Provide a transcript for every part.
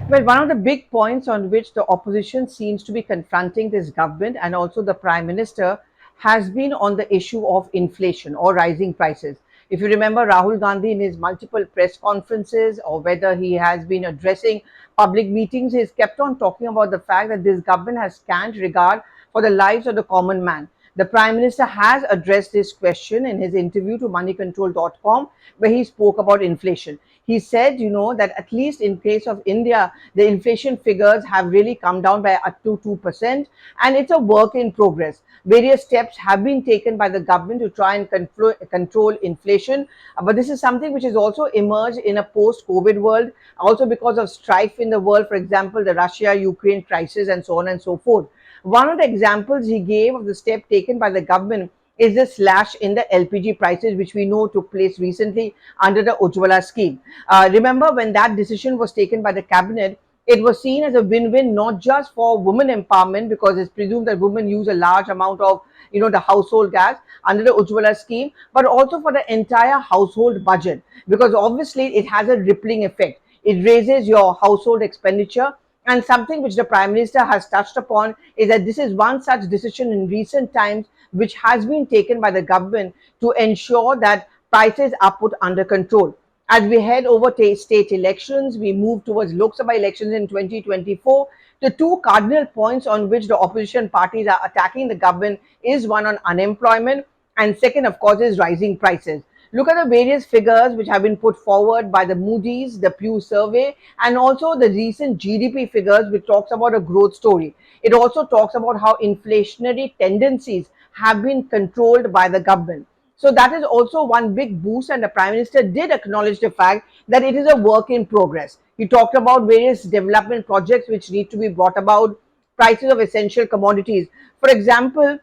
Well, one of the big points on which the opposition seems to be confronting this government and also the prime minister has been on the issue of inflation or rising prices. If you remember Rahul Gandhi in his multiple press conferences or whether he has been addressing public meetings, he's kept on talking about the fact that this government has scant regard for the lives of the common man. The Prime Minister has addressed this question in his interview to moneycontrol.com, where he spoke about inflation. He said, that at least in case of India, the inflation figures have really come down by up to 2%, and it's a work in progress. Various steps have been taken by the government to try and control inflation, but this is something which has also emerged in a post-COVID world, also because of strife in the world, for example, the Russia-Ukraine crisis and so on and so forth. One of the examples he gave of the step taken by the government is the slash in the LPG prices, which we know took place recently under the Ujjwala scheme. Remember, when that decision was taken by the cabinet, it was seen as a win-win not just for women empowerment, because it's presumed that women use a large amount of the household gas under the Ujjwala scheme, but also for the entire household budget, because obviously it has a rippling effect. It raises your household expenditure. And something which the Prime Minister has touched upon is that this is one such decision in recent times which has been taken by the government to ensure that prices are put under control. As we head over to state elections, we move towards Lok Sabha elections in 2024. The two cardinal points on which the opposition parties are attacking the government is one on unemployment, and second, of course, is rising prices. Look at the various figures which have been put forward by the Moody's, the Pew survey, and also the recent GDP figures, which talks about a growth story. It also talks about how inflationary tendencies have been controlled by the government. So that is also one big boost, and the Prime Minister did acknowledge the fact that it is a work in progress. He talked about various development projects which need to be brought about, prices of essential commodities. For example,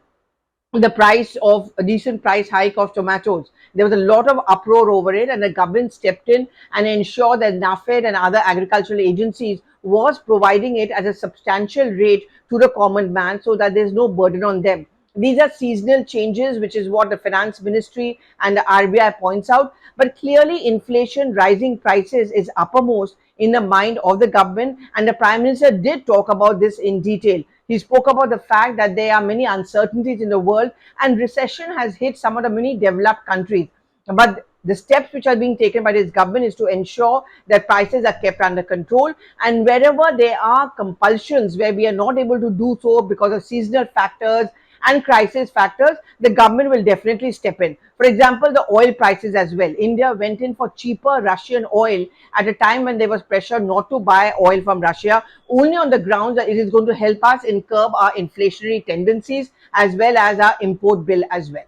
the price of a decent price hike of tomatoes. There was a lot of uproar over it, and the government stepped in and ensured that NAFED and other agricultural agencies was providing it at a substantial rate to the common man so that there's no burden on them. These are seasonal changes, which is what the finance ministry and the RBI points out. But clearly, inflation, rising prices is uppermost in the mind of the government. And the Prime Minister did talk about this in detail. He spoke about the fact that there are many uncertainties in the world and recession has hit some of the many developed countries. But the steps which are being taken by this government is to ensure that prices are kept under control, and wherever there are compulsions where we are not able to do so because of seasonal factors and crisis factors, the government will definitely step in. For example, the oil prices as well. India went in for cheaper Russian oil at a time when there was pressure not to buy oil from Russia, only on the grounds that it is going to help us in curb our inflationary tendencies as well as our import bill as well.